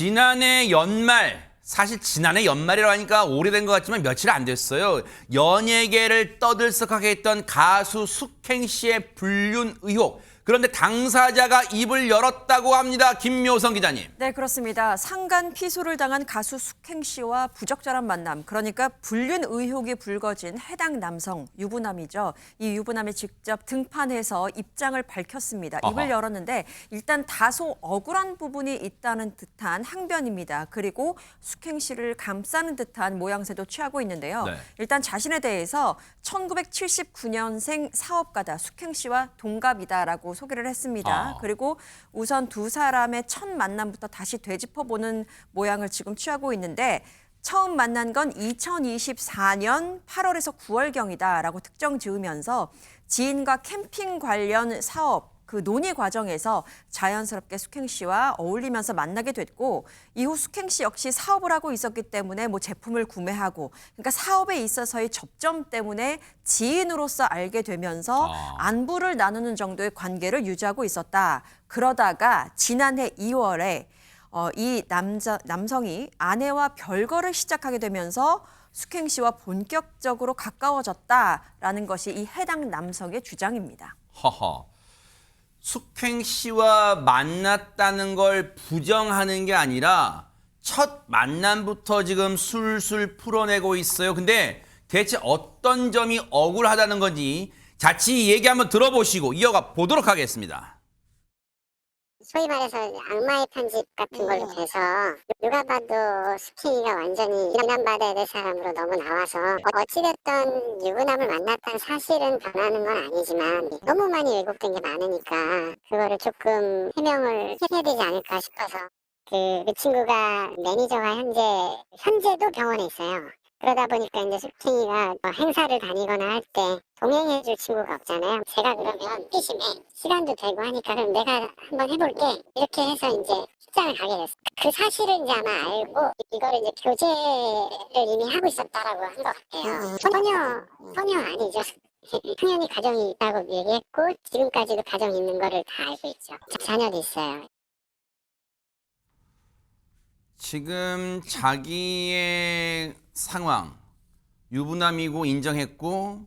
지난해 연말, 사실 지난해 연말이라고 하니까 오래된 것 같지만 며칠 안 됐어요. 연예계를 떠들썩하게 했던 가수 숙행 씨의 불륜 의혹. 그런데 당사자가 입을 열었다고 합니다. 김묘성 기자님. 네, 그렇습니다. 상간 피소를 당한 가수 숙행 씨와 부적절한 만남, 그러니까 불륜 의혹이 불거진 해당 남성, 유부남이죠. 이 유부남이 직접 등판해서 입장을 밝혔습니다. 입을 어허. 열었는데 일단 다소 억울한 부분이 있다는 듯한 항변입니다. 그리고 숙행 씨를 감싸는 듯한 모양새도 취하고 있는데요. 네. 일단 자신에 대해서 1979년생 사업가다 숙행 씨와 동갑이다라고 소개를 했습니다. 그리고 우선 두 사람의 첫 만남부터 다시 되짚어보는 모양을 지금 취하고 있는데 처음 만난 건 2024년 8월에서 9월경이다라고 특정 지으면서 지인과 캠핑 관련 사업 그 논의 과정에서 자연스럽게 숙행 씨와 어울리면서 만나게 됐고 이후 숙행 씨 역시 사업을 하고 있었기 때문에 뭐 제품을 구매하고 그러니까 사업에 있어서의 접점 때문에 지인으로서 알게 되면서 안부를 나누는 정도의 관계를 유지하고 있었다. 그러다가 지난해 2월에 이 남성이 아내와 별거를 시작하게 되면서 숙행 씨와 본격적으로 가까워졌다라는 것이 이 해당 남성의 주장입니다. 허허. 숙행 씨와 만났다는 걸 부정하는 게 아니라 첫 만남부터 지금 술술 풀어내고 있어요. 근데 대체 어떤 점이 억울하다는 건지 자세히 얘기 한번 들어보시고 이어가 보도록 하겠습니다. 소위 말해서 악마의 편집 같은 걸로 돼서 누가 봐도 숙행이가 완전히 비난받아야 될 사람으로 너무 나와서 어찌됐든 유부남을 만났다는 사실은 변하는 건 아니지만 너무 많이 왜곡된 게 많으니까 그거를 조금 해명을 해야 되지 않을까 싶어서 그 친구가 매니저가 현재도 병원에 있어요. 그러다 보니까 이제 숙행이가 행사를 다니거나 할 때 동행해줄 친구가 없잖아요. 제가 그러면 호기심에 시간도 되고 하니까 그럼 내가 한번 해볼게 이렇게 해서 이제 출장을 가게 됐어요. 그 사실을 이제 아마 알고 이거를 이제 교제를 이미 하고 있었다라고 한 것 같아요. 전혀 아니죠. 당연히 가정이 있다고 얘기했고 지금까지도 가정이 있는 거를 다 알고 있죠. 자녀도 있어요. 지금 자기의 상황, 유부남이고 인정했고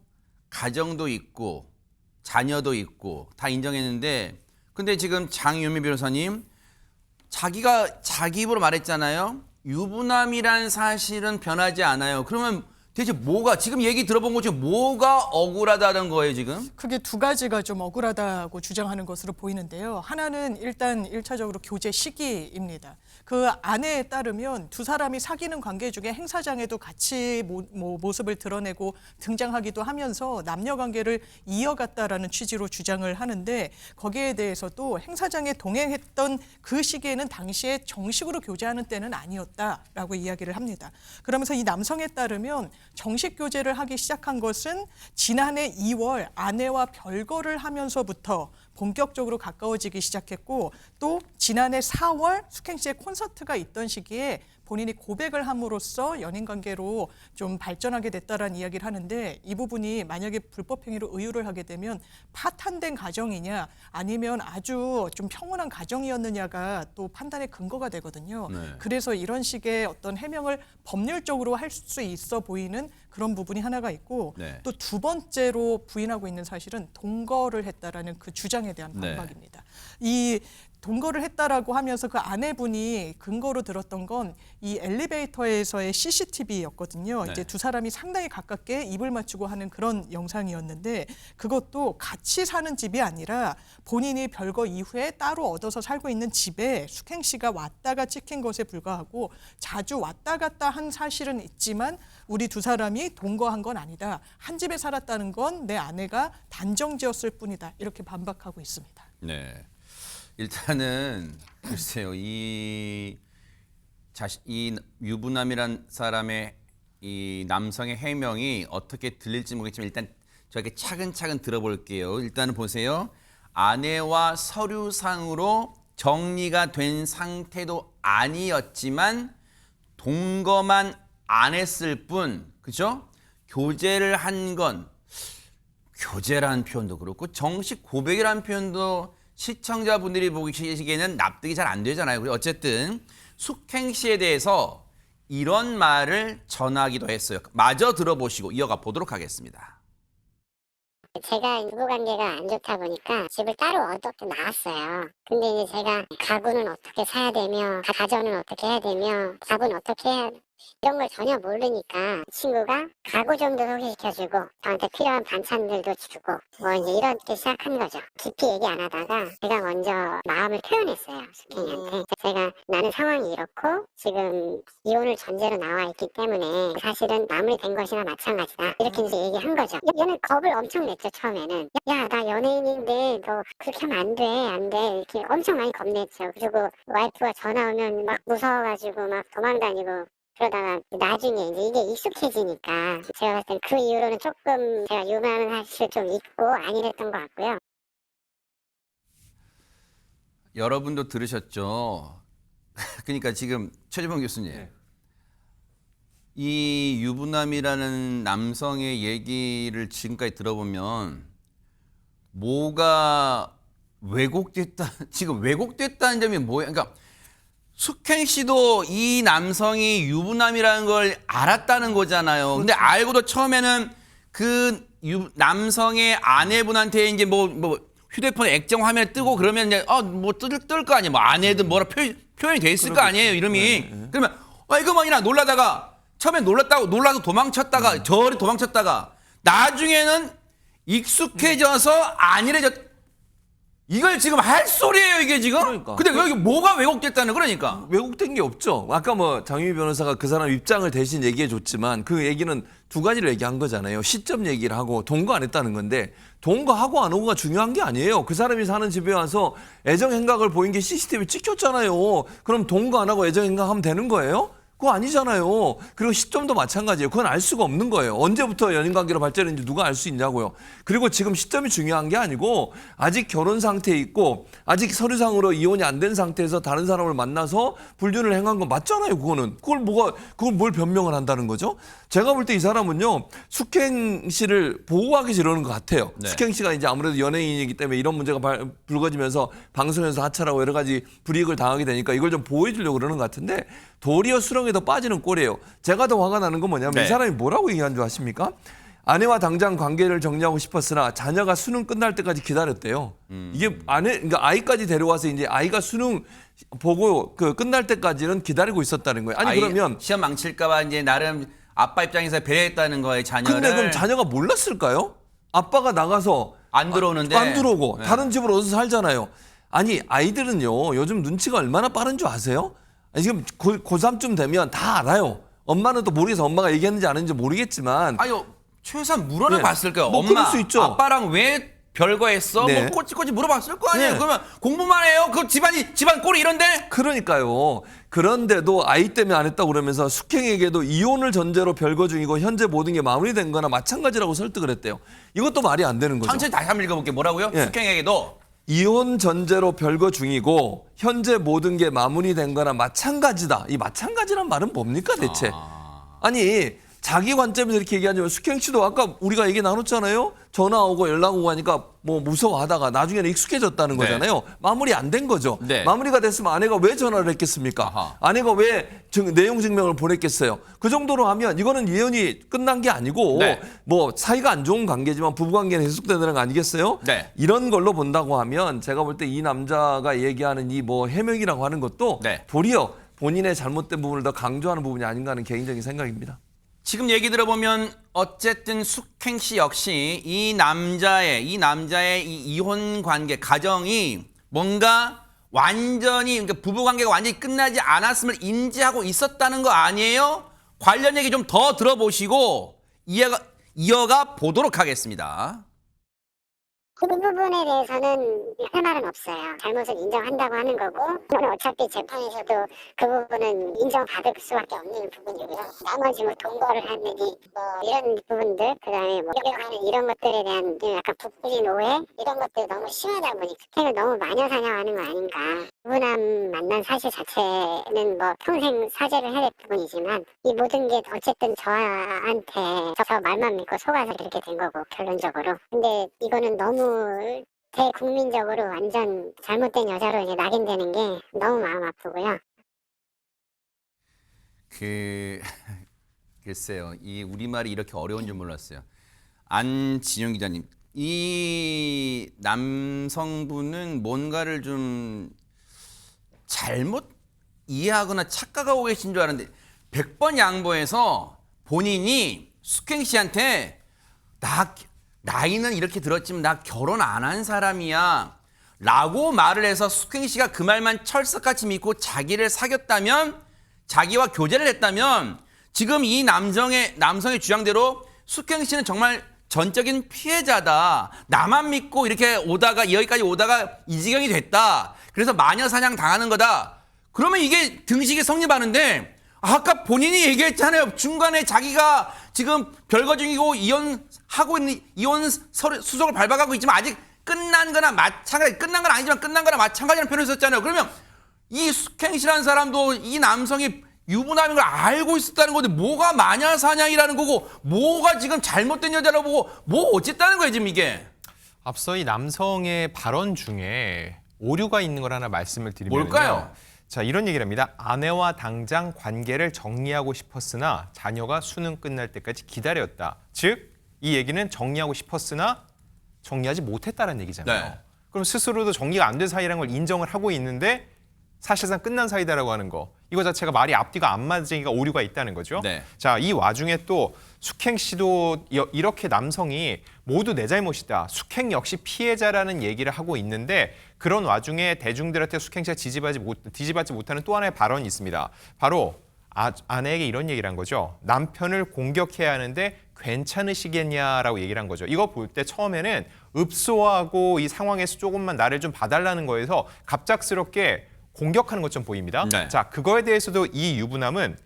가정도 있고 자녀도 있고 다 인정했는데 근데 지금 장유미 변호사님 자기가 자기 입으로 말했잖아요. 유부남이란 사실은 변하지 않아요. 그러면 대체 뭐가 지금 얘기 들어본 것 중에 뭐가 억울하다는 거예요 지금? 크게 두 가지가 좀 억울하다고 주장하는 것으로 보이는데요. 하나는 일단 1차적으로 교제 시기입니다. 그 아내에 따르면 두 사람이 사귀는 관계 중에 행사장에도 같이 모습을 드러내고 등장하기도 하면서 남녀 관계를 이어갔다라는 취지로 주장을 하는데 거기에 대해서도 행사장에 동행했던 그 시기에는 당시에 정식으로 교제하는 때는 아니었다라고 이야기를 합니다. 그러면서 이 남성에 따르면 정식 교제를 하기 시작한 것은 지난해 2월 아내와 별거를 하면서부터 본격적으로 가까워지기 시작했고 또 지난해 4월 숙행 씨의 콘서트가 있던 시기에 본인이 고백을 함으로써 연인 관계로 좀 발전하게 됐다라는 이야기를 하는데 이 부분이 만약에 불법 행위로 의유를 하게 되면 파탄된 가정이냐 아니면 아주 좀 평온한 가정이었느냐가 또 판단의 근거가 되거든요. 네. 그래서 이런 식의 어떤 해명을 법률적으로 할 수 있어 보이는 그런 부분이 하나가 있고 네. 또 두 번째로 부인하고 있는 사실은 동거를 했다라는 그 주장에 대한 네. 반박입니다. 이 동거를 했다라고 하면서 그 아내분이 근거로 들었던 건 이 엘리베이터에서의 CCTV였거든요. 네. 이제 두 사람이 상당히 가깝게 입을 맞추고 하는 그런 영상이었는데 그것도 같이 사는 집이 아니라 본인이 별거 이후에 따로 얻어서 살고 있는 집에 숙행 씨가 왔다가 찍힌 것에 불과하고 자주 왔다 갔다 한 사실은 있지만 우리 두 사람이 동거한 건 아니다. 한 집에 살았다는 건 내 아내가 단정지었을 뿐이다. 이렇게 반박하고 있습니다. 네. 일단은 글쎄요. 이 유부남이란 사람의 이 남성의 해명이 어떻게 들릴지 모르겠지만 일단 저에게 차근차근 들어볼게요. 일단은 보세요. 아내와 서류상으로 정리가 된 상태도 아니었지만 동거만 안 했을 뿐, 그죠? 교제를 한 건 교제라는 표현도 그렇고 정식 고백이라는 표현도 시청자분들이 보시기에는 납득이 잘 안 되잖아요. 어쨌든 숙행 씨에 대해서 이런 말을 전하기도 했어요. 마저 들어보시고 이어가 보도록 하겠습니다. 제가 부부관계가 안 좋다 보니까 집을 따로 얻어 나왔어요. 근데 이제 제가 가구는 어떻게 사야 되며 가전은 어떻게 해야 되며 밥은 어떻게 해야 이런 걸 전혀 모르니까 친구가 가구 정도 소개시켜주고 저한테 필요한 반찬들도 주고 뭐 이제 이렇게 시작한 거죠. 깊이 얘기 안 하다가 제가 먼저 마음을 표현했어요. 숙행이한테. 제가 나는 상황이 이렇고 지금 이혼을 전제로 나와 있기 때문에 사실은 마무리된 것이나 마찬가지다. 이렇게 이제 얘기한 거죠. 얘는 겁을 엄청 냈죠. 처음에는. 야, 나 연예인인데 너 그렇게 하면 안 돼, 안 돼. 이렇게 엄청 많이 겁냈죠. 그리고 와이프가 전화 오면 막 무서워가지고 막 도망다니고 그러다가 나중에 이제 이게 익숙해지니까 제가 봤을 땐 그 이후로는 조금 제가 유명한 사실 좀 있고 아니랬던 것 같고요. 여러분도 들으셨죠? 그러니까 지금 최재범 교수님, 이 유부남이라는 남성의 얘기를 지금까지 들어보면 뭐가 왜곡됐다, 지금 왜곡됐다는 점이 뭐예요? 그러니까 숙행 씨도 이 남성이 유부남이라는 걸 알았다는 거잖아요. 근데 알고도 처음에는 그 남성의 아내분한테 이제 뭐 휴대폰에 액정 화면에 뜨고 그러면 이제 뭐 뜰 거 아니에요. 뭐 아내든 뭐라 표현이 돼 있을 거 아니에요. 이름이. 그러면 이거만이나 놀라다가 처음에 놀라서 도망쳤다가 저리 도망쳤다가 나중에는 익숙해져서 안일해졌. 이걸 지금 할 소리예요, 이게 지금? 그러니까. 근데 여기 뭐가 왜곡됐다는 그러니까. 왜곡된 게 없죠. 아까 뭐 장유미 변호사가 그 사람 입장을 대신 얘기해 줬지만 그 얘기는 두 가지를 얘기한 거잖아요. 시점 얘기를 하고 동거 안 했다는 건데 동거하고 안 하고가 중요한 게 아니에요. 그 사람이 사는 집에 와서 애정 행각을 보인 게 CCTV 찍혔잖아요. 그럼 동거 안 하고 애정 행각하면 되는 거예요? 그거 아니잖아요. 그리고 시점도 마찬가지예요. 그건 알 수가 없는 거예요. 언제부터 연인관계로 발전했는지 누가 알 수 있냐고요. 그리고 지금 시점이 중요한 게 아니고 아직 결혼 상태에 있고 아직 서류상으로 이혼이 안 된 상태에서 다른 사람을 만나서 불륜을 행한 건 맞잖아요. 그거는. 그걸 뭘 변명을 한다는 거죠? 제가 볼 때 이 사람은요. 숙행 씨를 보호하기 위해서 이러는 것 같아요. 네. 숙행 씨가 이제 아무래도 연예인이기 때문에 이런 문제가 불거지면서 방송에서 하차라고 여러 가지 불이익을 당하게 되니까 이걸 좀 보호해 주려고 그러는 것 같은데 도리어 수렁에 더 빠지는 꼴이에요. 제가 더 화가 나는 건 뭐냐면 네. 이 사람이 뭐라고 얘기한 줄 아십니까? 아내와 당장 관계를 정리하고 싶었으나 자녀가 수능 끝날 때까지 기다렸대요. 이게 그러니까 아이까지 데려와서 이제 아이가 수능 보고 그 끝날 때까지는 기다리고 있었다는 거예요. 아니 그러면 시험 망칠까봐 이제 나름 아빠 입장에서 배려했다는 거예요, 자녀를. 근데 그럼 자녀가 몰랐을까요? 아빠가 나가서 안 들어오는데. 안 들어오고 네. 다른 집으로 어디서 살잖아요. 아니 아이들은요 요즘 눈치가 얼마나 빠른 줄 아세요? 아니, 지금 고3쯤 되면 다 알아요. 엄마는 또 모르겠어. 엄마가 얘기했는지 안 했는지 모르겠지만 아유, 최소한 물어는 네. 봤을 거예요. 뭐 엄마, 그럴 수 있죠. 아빠랑 왜 별거했어? 네. 뭐 꼬치꼬치 물어봤을 거 아니에요. 네. 그러면 공부만 해요. 그 집안 꼴이 이런데? 그러니까요. 그런데도 아이 때문에 안 했다고 그러면서 숙행에게도 이혼을 전제로 별거 중이고 현재 모든 게 마무리된 거나 마찬가지라고 설득을 했대요. 이것도 말이 안 되는 거죠. 천천히 다시 한번 읽어볼게요. 뭐라고요? 예. 숙행에게도. 이혼 전제로 별거 중이고 현재 모든 게 마무리된 거나 마찬가지다. 이 마찬가지란 말은 뭡니까 대체? 아니 자기 관점에서 이렇게 얘기하지만 숙행 씨도 아까 우리가 얘기 나눴잖아요. 전화 오고 연락 오고 하니까 뭐 무서워하다가 나중에는 익숙해졌다는 네. 거잖아요. 마무리 안 된 거죠. 네. 마무리가 됐으면 아내가 왜 전화를 했겠습니까? 아하. 아내가 왜 내용 증명을 보냈겠어요? 그 정도로 하면 이거는 이혼이 끝난 게 아니고 네. 뭐 사이가 안 좋은 관계지만 부부관계는 계속되는 거 아니겠어요? 네. 이런 걸로 본다고 하면 제가 볼 때 이 남자가 얘기하는 이 뭐 해명이라고 하는 것도 네. 도리어 본인의 잘못된 부분을 더 강조하는 부분이 아닌가 하는 개인적인 생각입니다. 지금 얘기 들어보면 어쨌든 숙행 씨 역시 이 남자의 이 이혼 관계 가정이 뭔가 완전히 그러니까 부부 관계가 완전히 끝나지 않았음을 인지하고 있었다는 거 아니에요? 관련 얘기 좀 더 들어보시고 이어가 보도록 하겠습니다. 그 부분에 대해서는 할 말은 없어요. 잘못을 인정한다고 하는 거고 어차피 재판에서도 그 부분은 인정받을 수밖에 없는 부분이고요. 나머지 뭐 동거를 했느니 뭐 이런 부분들 그다음에 뭐 하는 이런 것들에 대한 약간 부풀린 오해 이런 것들이 너무 심하다 보니 숙행을 너무 마녀사냥하는 거 아닌가. 유부남 만난 사실 자체는 뭐 평생 사죄를 해야 될 부분이지만 이 모든 게 어쨌든 저한테 저 말만 믿고 속아서 그렇게 된 거고 결론적으로. 근데 이거는 너무 대국민적으로 완전 잘못된 여자로 이제 낙인되는 게 너무 마음 아프고요. 글쎄요. 이 우리말이 이렇게 어려운 줄 몰랐어요. 안진영 기자님, 이 남성분은 뭔가를 좀 잘못 이해하거나 착각하고 계신 줄 알았는데 100번 양보해서 본인이 숙행 씨한테 나이는 이렇게 들었지만 나 결혼 안 한 사람이야 라고 말을 해서 숙행 씨가 그 말만 철석같이 믿고 자기를 사귀었다면, 자기와 교제를 했다면 지금 이 남성의 주장대로 숙행 씨는 정말 전적인 피해자다. 나만 믿고 이렇게 오다가 여기까지 오다가 이 지경이 됐다. 그래서 마녀 사냥 당하는 거다. 그러면 이게 등식이 성립하는데, 아까 본인이 얘기했잖아요. 중간에 자기가 지금 별거 중이고 이혼하고 있는 이혼 수속을 밟아가고 있지만 아직 끝난 건 아니지만 끝난 거나 마찬가지라는 표현을 썼잖아요. 그러면 이 숙행 씨라는 사람도 이 남성이 유부남인 걸 알고 있었다는 건데 뭐가 마녀 사냥이라는 거고 뭐가 지금 잘못된 여자라고 보고 뭐 어쨌다는 거예요 지금 이게. 앞서 이 남성의 발언 중에 오류가 있는 걸 하나 말씀을 드리면요. 뭘까요? 자, 이런 얘기를 합니다. 아내와 당장 관계를 정리하고 싶었으나 자녀가 수능 끝날 때까지 기다렸다. 즉, 이 얘기는 정리하고 싶었으나 정리하지 못했다는 얘기잖아요. 네. 그럼 스스로도 정리가 안 된 사이라는 걸 인정을 하고 있는데 사실상 끝난 사이다라고 하는 거. 이거 자체가 말이 앞뒤가 안 맞으니까 오류가 있다는 거죠. 네. 자, 이 와중에 또 숙행 씨도 이렇게 남성이 모두 내 잘못이다. 숙행 역시 피해자라는 얘기를 하고 있는데 그런 와중에 대중들한테 숙행 씨가 뒤집어지지 못하는 또 하나의 발언이 있습니다. 바로 아내에게 이런 얘기를 한 거죠. 남편을 공격해야 하는데 괜찮으시겠냐라고 얘기를 한 거죠. 이거 볼 때 처음에는 읍소하고 이 상황에서 조금만 나를 좀 봐달라는 거에서 갑작스럽게 공격하는 것처럼 보입니다. 네. 자, 그거에 대해서도 이 유부남은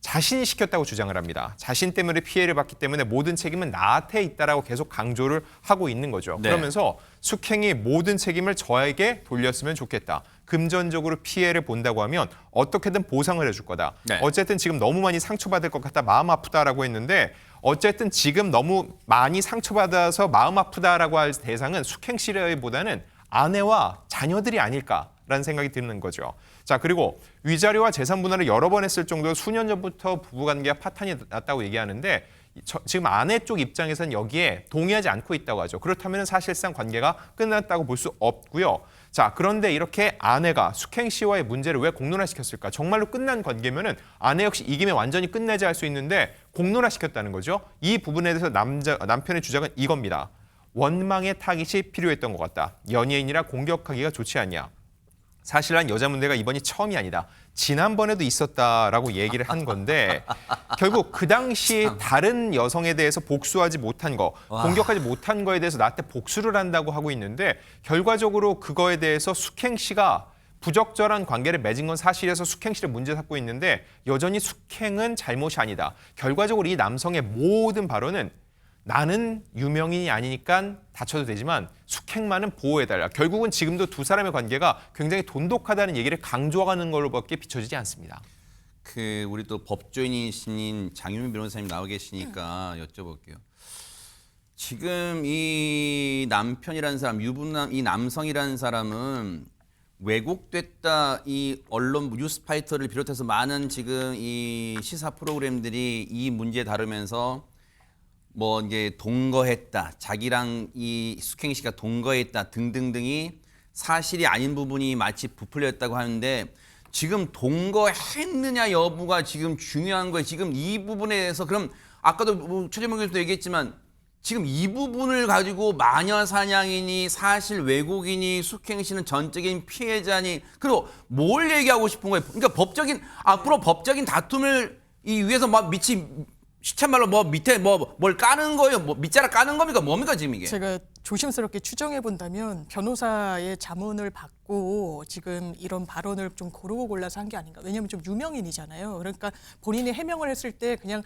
자신이 시켰다고 주장을 합니다. 자신 때문에 피해를 받기 때문에 모든 책임은 나한테 있다라고 계속 강조를 하고 있는 거죠. 네. 그러면서 숙행이 모든 책임을 저에게 돌렸으면 좋겠다. 금전적으로 피해를 본다고 하면 어떻게든 보상을 해줄 거다. 네. 어쨌든 지금 너무 많이 상처받을 것 같다. 마음 아프다라고 했는데 어쨌든 지금 너무 많이 상처받아서 마음 아프다라고 할 대상은 숙행 씨보다는 아내와 자녀들이 아닐까라는 생각이 드는 거죠. 자, 그리고 위자료와 재산 분할을 여러 번 했을 정도로 수년 전부터 부부관계가 파탄이 났다고 얘기하는데 지금 아내 쪽 입장에서는 여기에 동의하지 않고 있다고 하죠. 그렇다면 사실상 관계가 끝났다고 볼 수 없고요. 자, 그런데 이렇게 아내가 숙행 씨와의 문제를 왜 공론화시켰을까? 정말로 끝난 관계면은 아내 역시 이기면 완전히 끝내자 할 수 있는데 공론화시켰다는 거죠. 이 부분에 대해서 남편의 주장은 이겁니다. 원망의 타깃이 필요했던 것 같다. 연예인이라 공격하기가 좋지 않냐. 사실 난 여자 문제가 이번이 처음이 아니다. 지난번에도 있었다라고 얘기를 한 건데 결국 그 당시 다른 여성에 대해서 복수하지 못한 거, 공격하지 못한 거에 대해서 나한테 복수를 한다고 하고 있는데 결과적으로 그거에 대해서 숙행 씨가 부적절한 관계를 맺은 건 사실에서 숙행 씨를 문제 삼고 있는데 여전히 숙행은 잘못이 아니다. 결과적으로 이 남성의 모든 발언은 나는 유명인이 아니니까 다쳐도 되지만 숙행만은 보호해달라. 결국은 지금도 두 사람의 관계가 굉장히 돈독하다는 얘기를 강조하는 걸로밖에 비춰지지 않습니다. 우리 또 법조인이신 장유민 변호사님 나와 계시니까 여쭤볼게요. 지금 이 남편이라는 사람, 유부남, 이 남성이라는 사람은 왜곡됐다. 이 언론 뉴스파이터를 비롯해서 많은 지금 이 시사 프로그램들이 이 문제 다루면서 뭐 이제 동거했다, 자기랑 이 숙행 씨가 동거했다 등등등이 사실이 아닌 부분이 마치 부풀렸다고 하는데 지금 동거했느냐 여부가 지금 중요한 거예요. 지금 이 부분에 대해서 그럼 아까도 최재명 교수도 얘기했지만 지금 이 부분을 가지고 마녀 사냥이니 사실 왜곡이니 숙행 씨는 전적인 피해자니 그리고 뭘 얘기하고 싶은 거예요? 그러니까 앞으로 법적인 다툼을 이 위에서 막 시쳇말로 뭐 밑에 뭘 까는 거예요? 뭐 밑자락 까는 겁니까? 뭡니까 지금 이게? 제가 조심스럽게 추정해 본다면 변호사의 자문을 받고 지금 이런 발언을 좀 고르고 골라서 한 게 아닌가. 왜냐하면 좀 유명인이잖아요. 그러니까 본인이 해명을 했을 때 그냥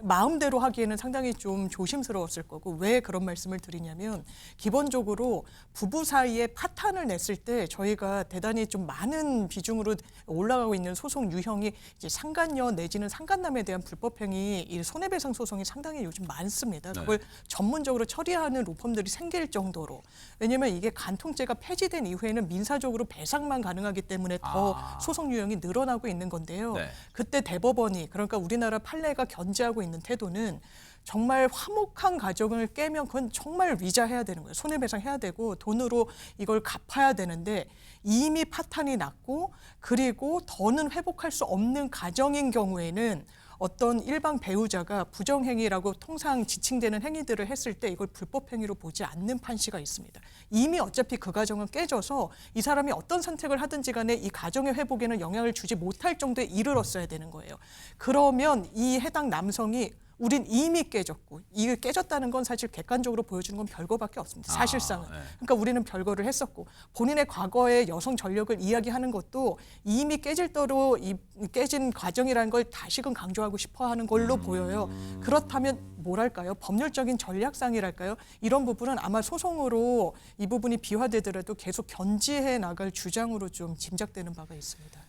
마음대로 하기에는 상당히 좀 조심스러웠을 거고 왜 그런 말씀을 드리냐면 기본적으로 부부 사이에 파탄을 냈을 때 저희가 대단히 좀 많은 비중으로 올라가고 있는 소송 유형이 이제 상간녀 내지는 상간남에 대한 불법행위, 이 손해배상 소송이 상당히 요즘 많습니다. 그걸 전문적으로 처리하는 로펌들이 생길 정도로. 왜냐하면 이게 간통죄가 폐지된 이후에는 민사 민사적으로 배상만 가능하기 때문에 더 소송 유형이 늘어나고 있는 건데요. 네. 그때 대법원이 그러니까 우리나라 판례가 견지하고 있는 태도는 정말 화목한 가정을 깨면 그건 정말 위자해야 되는 거예요. 손해배상해야 되고 돈으로 이걸 갚아야 되는데 이미 파탄이 났고 그리고 더는 회복할 수 없는 가정인 경우에는 어떤 일반 배우자가 부정행위라고 통상 지칭되는 행위들을 했을 때 이걸 불법행위로 보지 않는 판시가 있습니다. 이미 어차피 그 가정은 깨져서 이 사람이 어떤 선택을 하든지 간에 이 가정의 회복에는 영향을 주지 못할 정도에 이르렀어야 되는 거예요. 그러면 이 해당 남성이 우린 이미 깨졌고 이게 깨졌다는 건 사실 객관적으로 보여주는 건 별거밖에 없습니다. 사실상은. 네. 그러니까 우리는 별거를 했었고 본인의 과거의 여성 전력을 이야기하는 것도 이미 깨질 대로 이 깨진 과정이라는 걸 다시금 강조하고 싶어하는 걸로 보여요. 그렇다면 뭐랄까요? 법률적인 전략상이랄까요? 이런 부분은 아마 소송으로 이 부분이 비화되더라도 계속 견지해 나갈 주장으로 좀 짐작되는 바가 있습니다.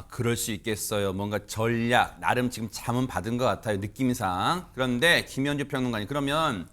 그럴 수 있겠어요. 뭔가 전략, 나름 지금 잠은 받은 것 같아요. 느낌상. 그런데 김현주 평론가님, 그러면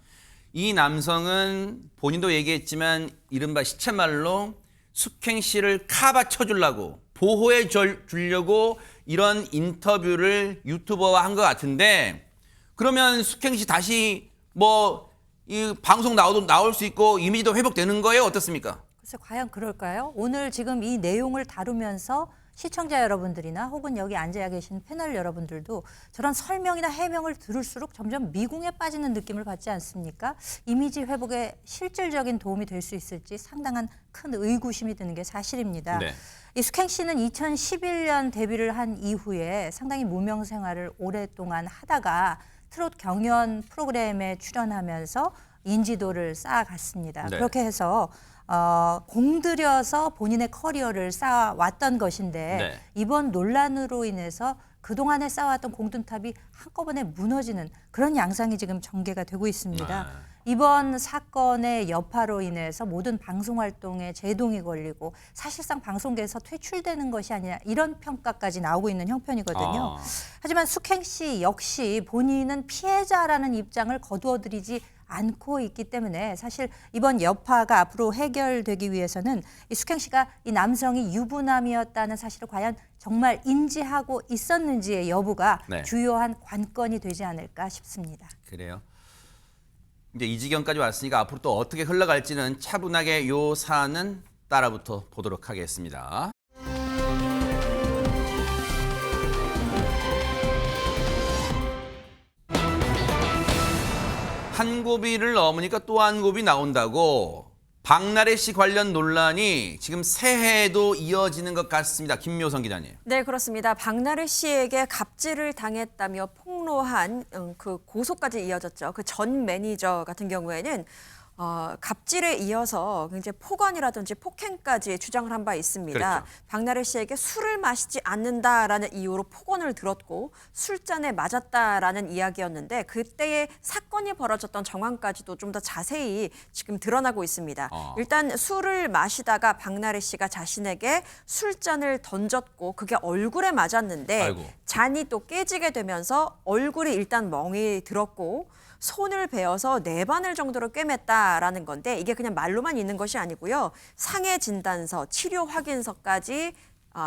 이 남성은 본인도 얘기했지만 이른바 시체말로 숙행 씨를 카바 쳐주려고 보호해 주려고 이런 인터뷰를 유튜버와 한 것 같은데 그러면 숙행 씨 다시 뭐 이 방송 나올 수 있고 이미지도 회복되는 거예요? 어떻습니까? 글쎄 과연 그럴까요? 오늘 지금 이 내용을 다루면서 시청자 여러분들이나 혹은 여기 앉아 계신 패널 여러분들도 저런 설명이나 해명을 들을수록 점점 미궁에 빠지는 느낌을 받지 않습니까? 이미지 회복에 실질적인 도움이 될 수 있을지 상당한 큰 의구심이 드는 게 사실입니다. 네. 이 숙행 씨는 2011년 데뷔를 한 이후에 상당히 무명 생활을 오랫동안 하다가 트롯 경연 프로그램에 출연하면서 인지도를 쌓아갔습니다. 네. 그렇게 해서 공들여서 본인의 커리어를 쌓아왔던 것인데 네. 이번 논란으로 인해서 그동안에 쌓아왔던 공든탑이 한꺼번에 무너지는 그런 양상이 지금 전개가 되고 있습니다. 이번 사건의 여파로 인해서 모든 방송 활동에 제동이 걸리고 사실상 방송계에서 퇴출되는 것이 아니라 이런 평가까지 나오고 있는 형편이거든요. 하지만 숙행 씨 역시 본인은 피해자라는 입장을 거두어들이지 않고 있기 때문에 사실 이번 여파가 앞으로 해결되기 위해서는 이 숙행 씨가 이 남성이 유부남이었다는 사실을 과연 정말 인지하고 있었는지의 여부가 네. 주요한 관건이 되지 않을까 싶습니다. 그래요. 이제 이 지경까지 왔으니까 앞으로 또 어떻게 흘러갈지는 차분하게 요 사안은 따라붙어 보도록 하겠습니다. 한 고비를 넘으니까 또 한 고비 나온다고 박나래 씨 관련 논란이 지금 새해에도 이어지는 것 같습니다. 김묘성 기자님. 네, 그렇습니다. 박나래 씨에게 갑질을 당했다며 폭로한 그 고소까지 이어졌죠. 그 전 매니저 같은 경우에는 갑질에 이어서 굉장히 폭언이라든지 폭행까지 주장을 한 바 있습니다. 그렇죠. 박나래 씨에게 술을 마시지 않는다라는 이유로 폭언을 들었고 술잔에 맞았다라는 이야기였는데 그때의 사건이 벌어졌던 정황까지도 좀 더 자세히 지금 드러나고 있습니다. 일단 술을 마시다가 박나래 씨가 자신에게 술잔을 던졌고 그게 얼굴에 맞았는데 아이고. 잔이 또 깨지게 되면서 얼굴이 일단 멍이 들었고 손을 베어서 4바늘 정도로 꿰맸다라는 건데 이게 그냥 말로만 있는 것이 아니고요. 상해 진단서, 치료 확인서까지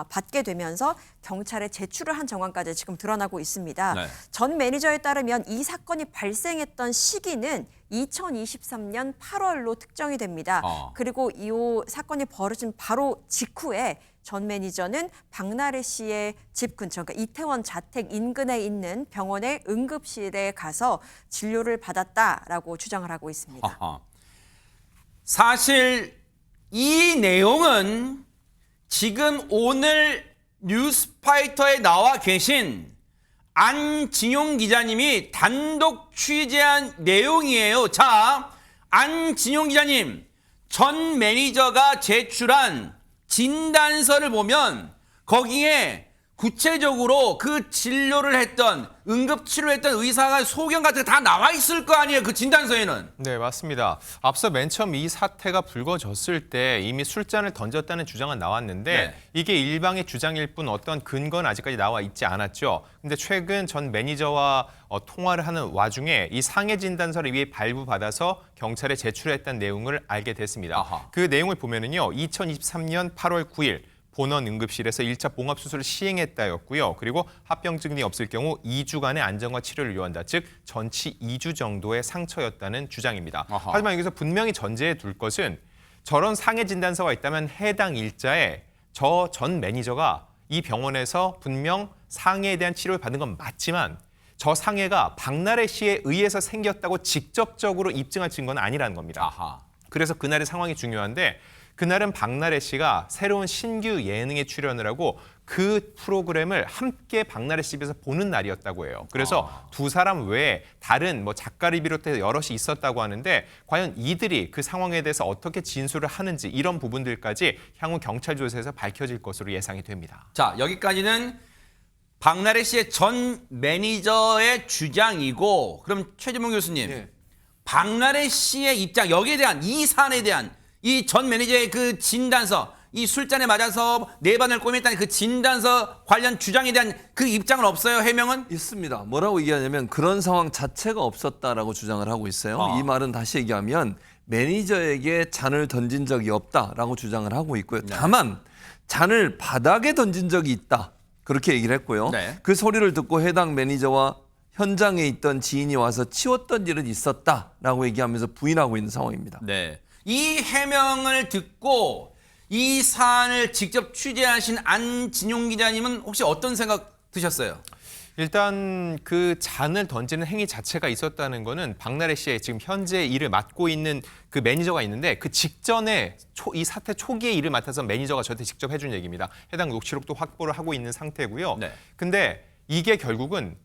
받게 되면서 경찰에 제출을 한 정황까지 지금 드러나고 있습니다. 네. 전 매니저에 따르면 이 사건이 발생했던 시기는 2023년 8월로 특정이 됩니다. 그리고 이 사건이 벌어진 바로 직후에 전 매니저는 박나래 씨의 집 근처, 그러니까 이태원 자택 인근에 있는 병원의 응급실에 가서 진료를 받았다라고 주장을 하고 있습니다. 사실 이 내용은 지금 오늘 뉴스파이터에 나와 계신 안진용 기자님이 단독 취재한 내용이에요. 자, 안진용 기자님, 전 매니저가 제출한 진단서를 보면 거기에 구체적으로 그 진료를 했던 응급치료했던 의사가 소견 같은 거 다 나와 있을 거 아니에요. 그 진단서에는. 네, 맞습니다. 앞서 맨 처음 이 사태가 불거졌을 때 이미 술잔을 던졌다는 주장은 나왔는데 네. 이게 일방의 주장일 뿐 어떤 근거는 아직까지 나와 있지 않았죠. 근데 최근 전 매니저와 통화를 하는 와중에 이 상해 진단서를 이미 발부받아서 경찰에 제출했다는 내용을 알게 됐습니다. 아하. 그 내용을 보면은요. 2023년 8월 9일 본원 응급실에서 1차 봉합수술을 시행했다였고요. 그리고 합병 증이 없을 경우 2주간의 안정화 치료를 요한다. 즉 전치 2주 정도의 상처였다는 주장입니다. 아하. 하지만 여기서 분명히 전제해 둘 것은 저런 상해 진단서가 있다면 해당 일자에 저 전 매니저가 이 병원에서 분명 상해에 대한 치료를 받은 건 맞지만 저 상해가 박나래 씨에 의해서 생겼다고 직접적으로 입증할 증거는 아니라는 겁니다. 아하. 그래서 그날의 상황이 중요한데 그날은 박나래 씨가 새로운 신규 예능에 출연을 하고 그 프로그램을 함께 박나래 씨 집에서 보는 날이었다고 해요. 그래서 두 사람 외에 다른 작가를 비롯해서 여럿이 있었다고 하는데 과연 이들이 그 상황에 대해서 어떻게 진술을 하는지 이런 부분들까지 향후 경찰 조사에서 밝혀질 것으로 예상이 됩니다. 자, 여기까지는 박나래 씨의 전 매니저의 주장이고, 그럼 최재봉 교수님, 네. 박나래 씨의 입장, 여기에 대한, 이 사안에 대한 이 전 매니저의 그 진단서, 이 술잔에 맞아서 내반을 꼬맸다는 그 진단서 관련 주장에 대한 그 입장은 없어요? 해명은? 있습니다. 뭐라고 얘기하냐면 그런 상황 자체가 없었다라고 주장을 하고 있어요. 이 말은 다시 얘기하면 매니저에게 잔을 던진 적이 없다라고 주장을 하고 있고요. 다만 잔을 바닥에 던진 적이 있다. 그렇게 얘기를 했고요. 네. 그 소리를 듣고 해당 매니저와 현장에 있던 지인이 와서 치웠던 일은 있었다라고 얘기하면서 부인하고 있는 상황입니다. 네. 이 해명을 듣고 이 사안을 직접 취재하신 안진용 기자님은 혹시 어떤 생각 드셨어요? 일단 그 잔을 던지는 행위 자체가 있었다는 거는 박나래 씨의 지금 현재 일을 맡고 있는 그 매니저가 있는데 그 직전에 이 사태 초기에 일을 맡아서 매니저가 저한테 직접 해준 얘기입니다. 해당 녹취록도 확보를 하고 있는 상태고요. 네. 근데 이게 결국은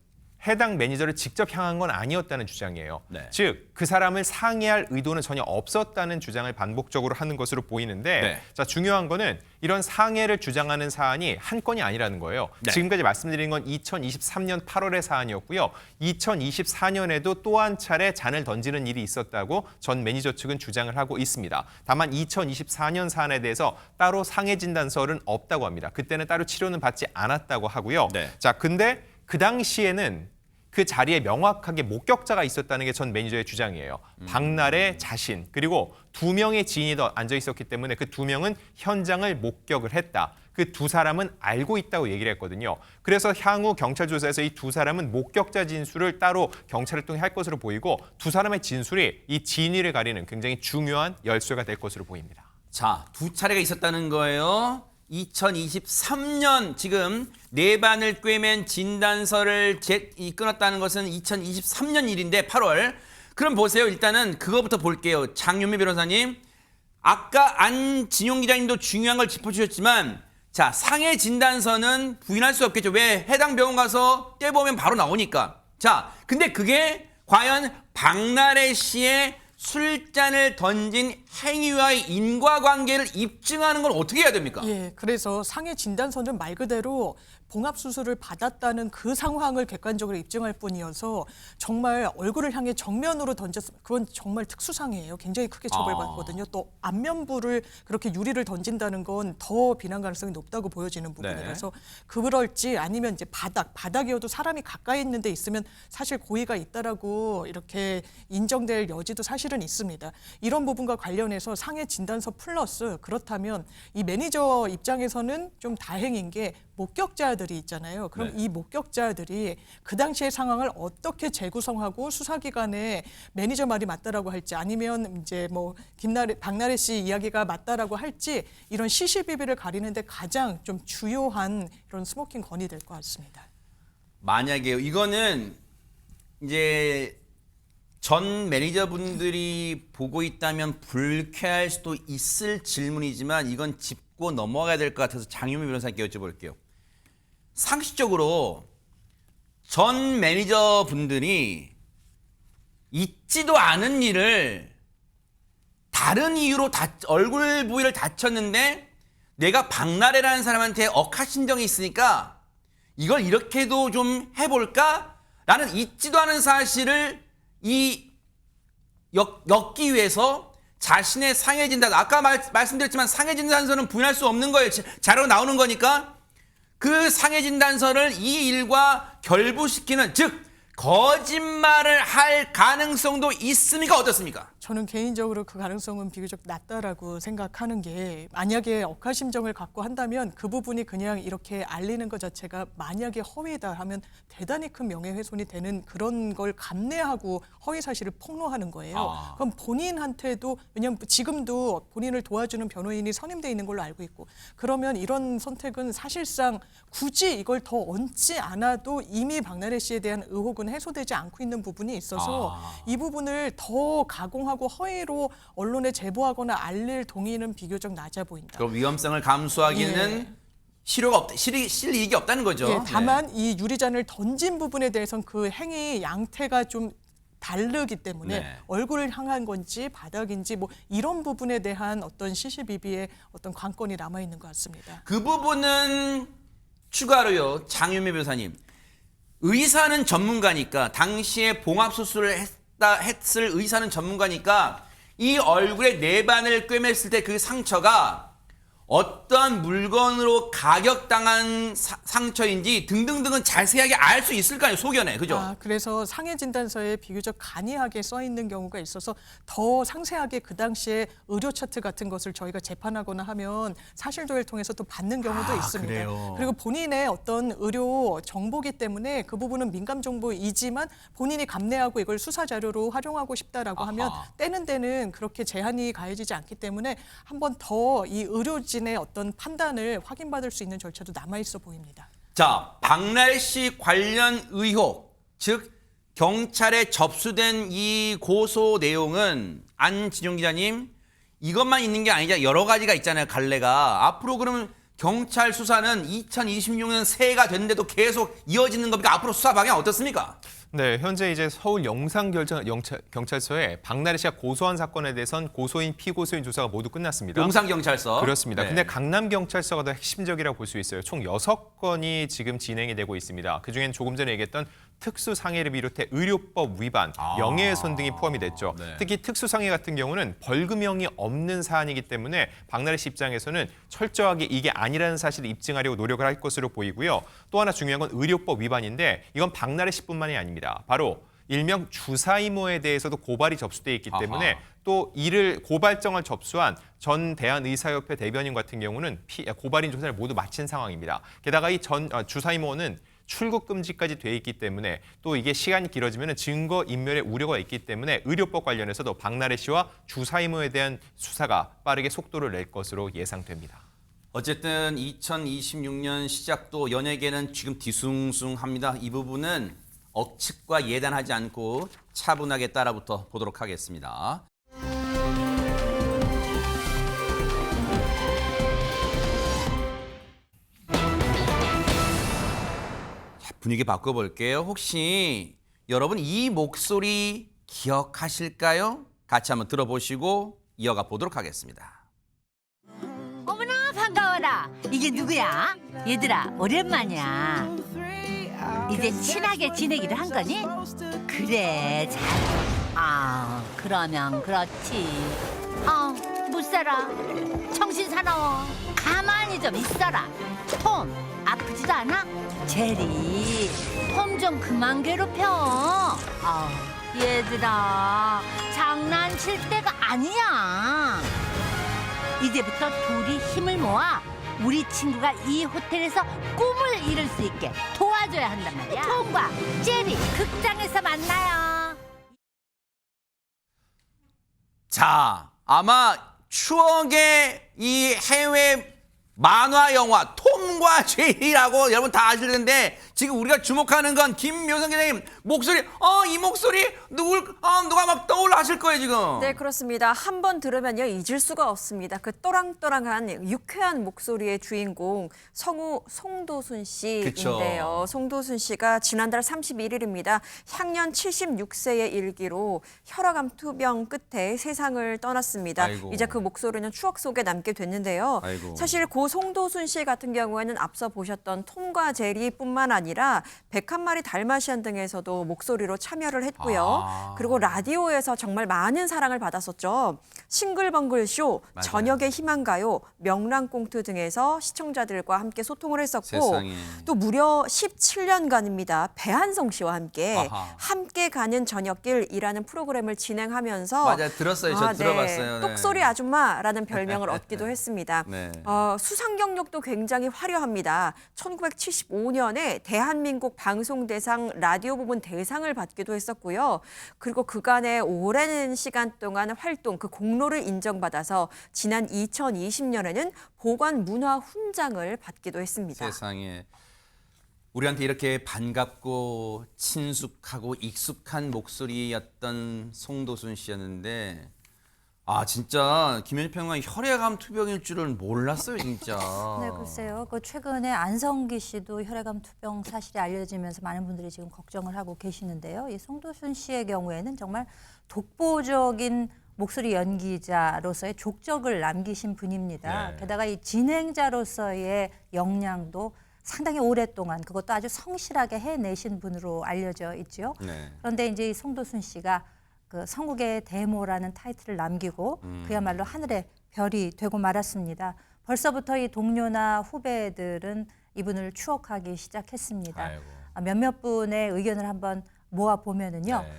해당 매니저를 직접 향한 건 아니었다는 주장이에요. 네. 즉, 그 사람을 상해할 의도는 전혀 없었다는 주장을 반복적으로 하는 것으로 보이는데 네. 자, 중요한 거는 이런 상해를 주장하는 사안이 한 건이 아니라는 거예요. 네. 지금까지 말씀드린 건 2023년 8월의 사안이었고요. 2024년에도 또 한 차례 잔을 던지는 일이 있었다고 전 매니저 측은 주장을 하고 있습니다. 다만 2024년 사안에 대해서 따로 상해 진단서는 없다고 합니다. 그때는 따로 치료는 받지 않았다고 하고요. 네. 자, 근데 그 당시에는 그 자리에 명확하게 목격자가 있었다는 게 전 매니저의 주장이에요. 박나래 자신 그리고 두 명의 지인이 더 앉아 있었기 때문에 그 두 명은 현장을 목격을 했다. 그 두 사람은 알고 있다고 얘기를 했거든요. 그래서 향후 경찰 조사에서 이 두 사람은 목격자 진술을 따로 경찰을 통해 할 것으로 보이고 두 사람의 진술이 이 진위를 가리는 굉장히 중요한 열쇠가 될 것으로 보입니다. 자, 두 차례가 있었다는 거예요. 2023년 지금 내반을 꿰맨 진단서를 끊었다는 것은 2023년 일인데 8월. 그럼 보세요. 일단은 그거부터 볼게요. 장윤미 변호사님. 아까 안진용 기자님도 중요한 걸 짚어주셨지만 자, 상해 진단서는 부인할 수 없겠죠. 왜? 해당 병원 가서 떼보면 바로 나오니까. 자, 근데 그게 과연 박나래 씨의 술잔을 던진 행위와의 인과관계를 입증하는 건 어떻게 해야 됩니까? 예, 그래서 상해 진단서는 말 그대로 봉합수술을 받았다는 그 상황을 객관적으로 입증할 뿐이어서 정말 얼굴을 향해 정면으로 던졌으면 그건 정말 특수상해예요. 굉장히 크게 처벌받거든요. 또 안면부를 그렇게 유리를 던진다는 건 더 비난 가능성이 높다고 보여지는 부분이라서 그럴지 아니면 이제 바닥이어도 사람이 가까이 있는 데 있으면 사실 고의가 있다라고 이렇게 인정될 여지도 사실은 있습니다. 이런 부분과 관련해서 상해 진단서 플러스 그렇다면 이 매니저 입장에서는 좀 다행인 게 목격자들이 있잖아요. 그럼 이 목격자들이 그 당시의 상황을 어떻게 재구성하고 수사기관에 매니저 말이 맞다라고 할지 아니면 이제 박나래 씨 이야기가 맞다라고 할지 이런 시시비비를 가리는데 가장 좀 주요한 이런 스모킹 건이 될 것 같습니다. 만약에 이거는 이제 전 매니저분들이 보고 있다면 불쾌할 수도 있을 질문이지만 이건 짚고 넘어가야 될 것 같아서 장윤미 변호사님께 여쭤볼게요. 상식적으로 전 매니저분들이 있지도 않은 일을 다른 이유로 얼굴 부위를 다쳤는데 내가 박나래라는 사람한테 억하심정이 있으니까 이걸 이렇게도 좀 해볼까라는 잊지도 않은 사실을 엮기 위해서 자신의 상해 진단, 아까 말씀드렸지만 상해 진단서는 부인할 수 없는 거예요. 자료가 나오는 거니까 그 상해 진단서를 이 일과 결부시키는, 즉 거짓말을 할 가능성도 있습니까? 어떻습니까? 저는 개인적으로 그 가능성은 비교적 낮다라고 생각하는 게, 만약에 억하심정을 갖고 한다면 그 부분이 그냥 이렇게 알리는 것 자체가 만약에 허위다 하면 대단히 큰 명예훼손이 되는 그런 걸 감내하고 허위 사실을 폭로하는 거예요. 그럼 본인한테도, 왜냐하면 지금도 본인을 도와주는 변호인이 선임돼 있는 걸로 알고 있고, 그러면 이런 선택은 사실상 굳이 이걸 더 얹지 않아도 이미 박나래 씨에 대한 의혹은 해소되지 않고 있는 부분이 있어서 이 부분을 더 가공하고 허위로 언론에 제보하거나 알릴 동의는 비교적 낮아 보인다. 그 위험성을 감수하기는 실이익이 없다는 거죠. 예, 다만 이 유리잔을 던진 부분에 대해서는 그 행위 양태가 좀 다르기 때문에 네. 얼굴을 향한 건지 바닥인지 뭐 이런 부분에 대한 어떤 시시비비의 어떤 관건이 남아 있는 것 같습니다. 그 부분은 추가로요, 장윤미 변호사님. 의사는 전문가니까, 당시에 봉합 수술을 했을 의사는 전문가니까 이 얼굴에 내반을 꿰맸을 때 그 상처가 어떠한 물건으로 가격당한 상처인지 등등등은 자세하게 알 수 있을까요? 소견에. 그죠? 그래서 상해 진단서에 비교적 간이하게 써 있는 경우가 있어서 더 상세하게 그 당시에 의료 차트 같은 것을 저희가 재판하거나 하면 사실 조회를 통해서 또 받는 경우도 있습니다. 그래요? 그리고 본인의 어떤 의료 정보기 때문에 그 부분은 민감 정보이지만 본인이 감내하고 이걸 수사 자료로 활용하고 싶다라고 하면 때는 데는 그렇게 제한이 가해지지 않기 때문에 한 번 더 이 의료진의 어떤 판단을 확인받을 수 있는 절차도 남아 있어 보입니다. 자, 박나래 씨 관련 의혹, 즉 경찰에 접수된 이 고소 내용은 안진용 기자님, 이것만 있는 게 아니라 여러 가지가 있잖아요. 갈래가. 앞으로 그러면 경찰 수사는 2026년 새해가 됐는데도 계속 이어지는 겁니까? 앞으로 수사 방향 어떻습니까? 네, 현재 이제 서울 영상경찰서에 박나래 씨가 고소한 사건에 대해선 고소인, 피고소인 조사가 모두 끝났습니다. 용산경찰서. 그렇습니다. 네. 근데 강남경찰서가 더 핵심적이라고 볼 수 있어요. 총 6건이 지금 진행이 되고 있습니다. 그중엔 조금 전에 얘기했던 특수상해를 비롯해 의료법 위반, 명예훼손 등이 포함이 됐죠. 네. 특히 특수상해 같은 경우는 벌금형이 없는 사안이기 때문에 박나래 씨 입장에서는 철저하게 이게 아니라는 사실을 입증하려고 노력을 할 것으로 보이고요. 또 하나 중요한 건 의료법 위반인데 이건 박나래 씨뿐만이 아닙니다. 바로 일명 주사이모에 대해서도 고발이 접수돼 있기 때문에 또 이를 고발장을 접수한 전 대한의사협회 대변인 같은 경우는 고발인 조사를 모두 마친 상황입니다. 게다가 이 주사이모는 출국 금지까지 돼 있기 때문에 또 이게 시간이 길어지면 증거 인멸의 우려가 있기 때문에 의료법 관련해서도 박나래 씨와 주사이모에 대한 수사가 빠르게 속도를 낼 것으로 예상됩니다. 어쨌든 2026년 시작도 연예계는 지금 뒤숭숭합니다. 이 부분은 억측과 예단하지 않고 차분하게 따라붙어 보도록 하겠습니다. 분위기 바꿔볼게요. 혹시 여러분 이 목소리 기억하실까요? 같이 한번 들어보시고 이어가 보도록 하겠습니다. 어머나 반가워라. 이게 누구야? 얘들아 오랜만이야. 이제 친하게 지내기로 한 거니? 그래 잘. 그러면 그렇지. 못 살아. 정신 사나워. 가만히 좀 있어라. 톰 아프지도 않아? 제리 톰 좀 그만 괴롭혀. 얘들아 장난칠 때가 아니야. 이제부터 둘이 힘을 모아 우리 친구가 이 호텔에서 꿈을 이룰 수 있게 도와줘야 한단 말이야. 톰과 제리 극장에서 만나요. 자, 아마 추억의 이 해외 만화 영화 톰과 제리라고 여러분 다 아실 텐데 지금 우리가 주목하는 건 김묘성 기자님 목소리, 이 목소리 누가 막 떠올라 하실 거예요 지금. 네, 그렇습니다. 한 번 들으면요 잊을 수가 없습니다. 그 또랑또랑한 유쾌한 목소리의 주인공 성우 송도순 씨인데요. 그쵸. 송도순 씨가 지난달 31일입니다. 향년 76세의 일기로 혈압암 투병 끝에 세상을 떠났습니다. 아이고. 이제 그 목소리는 추억 속에 남게 됐는데요. 아이고. 사실 고 송도순 씨 같은 경우에는 앞서 보셨던 톰과 제리뿐만 아니라 101마리 달마시안 등에서도 목소리로 참여를 했고요. 그리고 라디오에서 정말 많은 사랑을 받았었죠. 싱글벙글 쇼, 맞아요. 저녁의 희망가요, 명랑꽁트 등에서 시청자들과 함께 소통을 했었고 세상에. 또 무려 17년간입니다. 배한성 씨와 함께 아하. 함께 가는 저녁길이라는 프로그램을 진행하면서 맞아요. 들었어요. 저 들어봤어요. 네. 똑소리 아줌마라는 별명을 얻기도 했습니다. 네. 수상 경력도 굉장히 화려합니다. 1975년에 대한민국 방송대상 라디오 부문 대상을 받기도 했었고요. 그리고 그간의 오랜 시간 동안 활동, 그 공로를 인정받아서 지난 2020년에는 보관문화훈장을 받기도 했습니다. 세상에. 우리한테 이렇게 반갑고 친숙하고 익숙한 목소리였던 송도순 씨였는데 진짜 김현희 평론가 혈액암 투병일 줄은 몰랐어요, 진짜. 네, 글쎄요. 그 최근에 안성기 씨도 혈액암 투병 사실이 알려지면서 많은 분들이 지금 걱정을 하고 계시는데요. 이 송도순 씨의 경우에는 정말 독보적인 목소리 연기자로서의 족적을 남기신 분입니다. 네. 게다가 이 진행자로서의 역량도 상당히 오랫동안 그것도 아주 성실하게 해내신 분으로 알려져 있죠. 네. 그런데 이제 이 송도순 씨가 그 성국의 대모라는 타이틀을 남기고 그야말로 하늘의 별이 되고 말았습니다. 벌써부터 이 동료나 후배들은 이분을 추억하기 시작했습니다. 아이고. 몇몇 분의 의견을 한번 모아 보면은요. 네.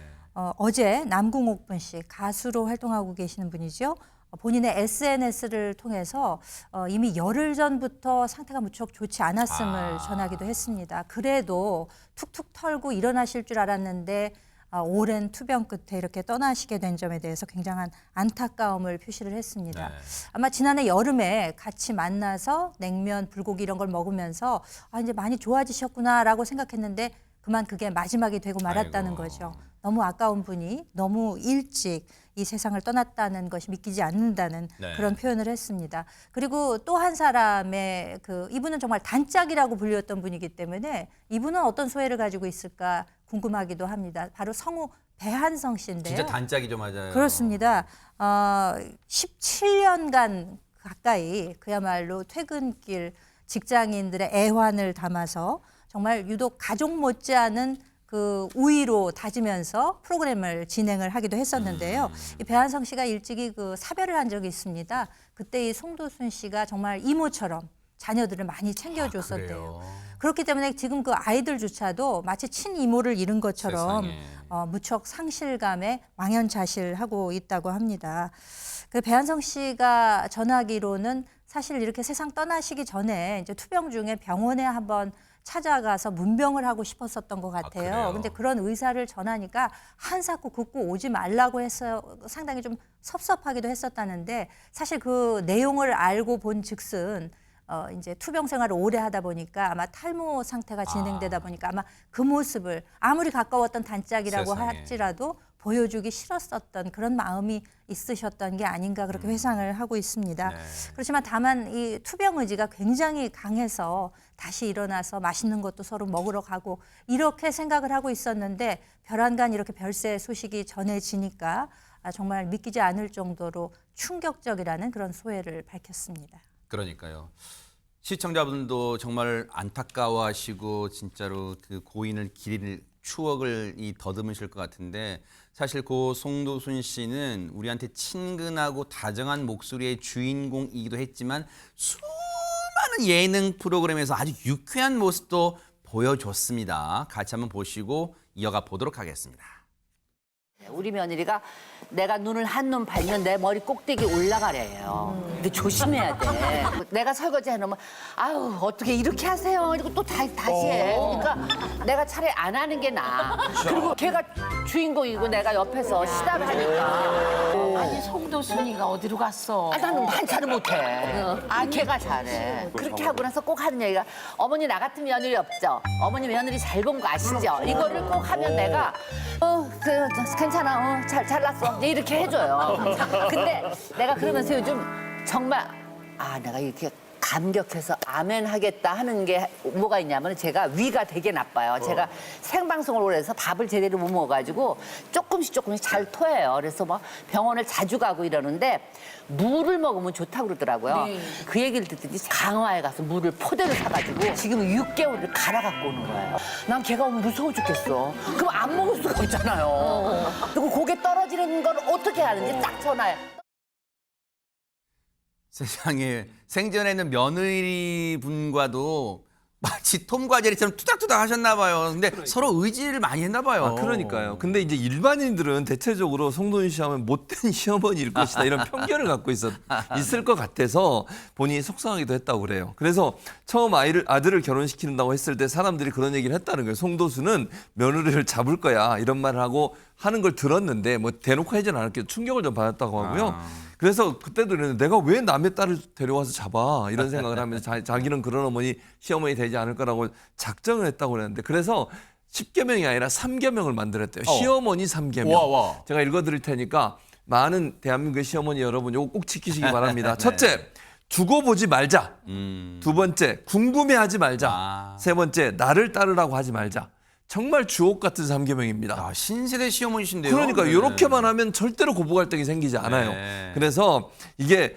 어제 남궁옥분 씨 가수로 활동하고 계시는 분이죠. 본인의 SNS를 통해서 이미 열흘 전부터 상태가 무척 좋지 않았음을 전하기도 했습니다. 그래도 툭툭 털고 일어나실 줄 알았는데 오랜 투병 끝에 이렇게 떠나시게 된 점에 대해서 굉장한 안타까움을 표시를 했습니다. 네. 아마 지난해 여름에 같이 만나서 냉면, 불고기 이런 걸 먹으면서 이제 많이 좋아지셨구나라고 생각했는데 그만 그게 마지막이 되고 말았다는 아이고. 거죠. 너무 아까운 분이 너무 일찍 이 세상을 떠났다는 것이 믿기지 않는다는 네. 그런 표현을 했습니다. 그리고 또 한 사람의 이분은 정말 단짝이라고 불렸던 분이기 때문에 이분은 어떤 소회를 가지고 있을까 궁금하기도 합니다. 바로 성우 배한성 씨인데요. 진짜 단짝이죠, 맞아요. 그렇습니다. 17년간 가까이 그야말로 퇴근길 직장인들의 애환을 담아서 정말 유독 가족 못지않은 그 우위로 다지면서 프로그램을 진행을 하기도 했었는데요. 이 배한성 씨가 일찍이 그 사별을 한 적이 있습니다. 그때 이 송도순 씨가 정말 이모처럼 자녀들을 많이 챙겨줬었대요. 그래요? 그렇기 때문에 지금 그 아이들조차도 마치 친이모를 잃은 것처럼 세상에. 무척 상실감에 망연자실하고 있다고 합니다. 그 배한성 씨가 전하기로는 사실 이렇게 세상 떠나시기 전에 이제 투병 중에 병원에 한번 찾아가서 문병을 하고 싶었었던 것 같아요. 그래요? 근데 그런 의사를 전하니까 한사코 긋고 오지 말라고 해서 상당히 좀 섭섭하기도 했었다는데 사실 그 내용을 알고 본 즉슨 이제 투병 생활을 오래 하다 보니까 아마 탈모 상태가 진행되다 보니까 아마 그 모습을 아무리 가까웠던 단짝이라고 세상에. 할지라도 보여주기 싫었었던 그런 마음이 있으셨던 게 아닌가 그렇게 회상을 하고 있습니다. 네. 그렇지만 다만 이 투병 의지가 굉장히 강해서 다시 일어나서 맛있는 것도 서로 먹으러 가고 이렇게 생각을 하고 있었는데 별안간 이렇게 별세 소식이 전해지니까 정말 믿기지 않을 정도로 충격적이라는 그런 소회를 밝혔습니다. 그러니까요. 시청자분도 정말 안타까워하시고 진짜로 그 고인을 기릴 추억을 더듬으실 것 같은데 사실 그 송도순 씨는 우리한테 친근하고 다정한 목소리의 주인공이기도 했지만 수많은 예능 프로그램에서 아주 유쾌한 모습도 보여줬습니다. 같이 한번 보시고 이어가 보도록 하겠습니다. 우리 며느리가 내가 눈을 한눈 팔면 내 머리 꼭대기 올라가래요. 근데 조심해야 돼. 내가 설거지 해놓으면 아유 어떻게 이렇게 하세요. 이러고 또 다시 해. 그러니까 내가 차라리 안 하는 게 나아. 그리고 걔가 주인공이고 내가 옆에서 시다를 하니까. 아니 송도순이가 어디로 갔어? 나는 잘은 못해. 아니 걔가 잘해. 그렇게 하고 나서 꼭 하는 얘기가 어머니 나 같은 며느리 없죠. 어머니 며느리 잘 본 거 아시죠? 이거를 꼭 하면 내가 괜찮아. 잘났어. 이렇게 해줘요. 근데 내가 그러면서 요즘 정말 내가 이렇게 감격해서 아멘 하겠다 하는 게 뭐가 있냐면 제가 위가 되게 나빠요. 제가 생방송을 오래 해서 밥을 제대로 못 먹어가지고 조금씩 잘 토해요. 그래서 뭐 병원을 자주 가고 이러는데 물을 먹으면 좋다고 그러더라고요. 그 얘기를 듣더니 강화에 가서 물을 포대로 사가지고 지금 6개월을 갈아 갖고 오는 거예요. 난 걔가 오면 무서워 죽겠어. 그럼 안 먹을 수가 없잖아요. 그리고 고개 떨어지는 걸 어떻게 하는지 딱 전화해. 세상에 생전에는 며느리 분과도 마치 톰과 제리처럼 투닥투닥 하셨나 봐요. 근데 서로 의지를 많이 했나 봐요. 아, 그러니까요. 근데 이제 일반인들은 대체적으로 송도윤 씨 하면 못된 시어머니일 것이다 이런 편견을 갖고 있을 것 같아서 본인이 속상하기도 했다고 그래요. 그래서 처음 아들을 결혼시킨다고 했을 때 사람들이 그런 얘기를 했다는 거예요. 송도수는 며느리를 잡을 거야 이런 말을 하고 하는 걸 들었는데 뭐 대놓고 하지는 않았겠죠. 충격을 좀 받았다고 하고요. 그래서 그때도 이랬는데 내가 왜 남의 딸을 데려와서 잡아 이런 생각을 하면서 자기는 그런 어머니 시어머니 되지 않을 거라고 작정을 했다고 그랬는데 그래서 10계명이 아니라 3계명을 만들었대요. 시어머니 3계명. 제가 읽어드릴 테니까 많은 대한민국의 시어머니 여러분 이거 꼭 지키시기 바랍니다. 첫째, 두고 보지 말자. 두 번째, 궁금해하지 말자. 세 번째, 나를 따르라고 하지 말자. 정말 주옥 같은 3계명입니다. 아, 신세대 시어머니신데요. 그러니까 이렇게만 하면 절대로 고부 갈등이 생기지 않아요. 네. 그래서 이게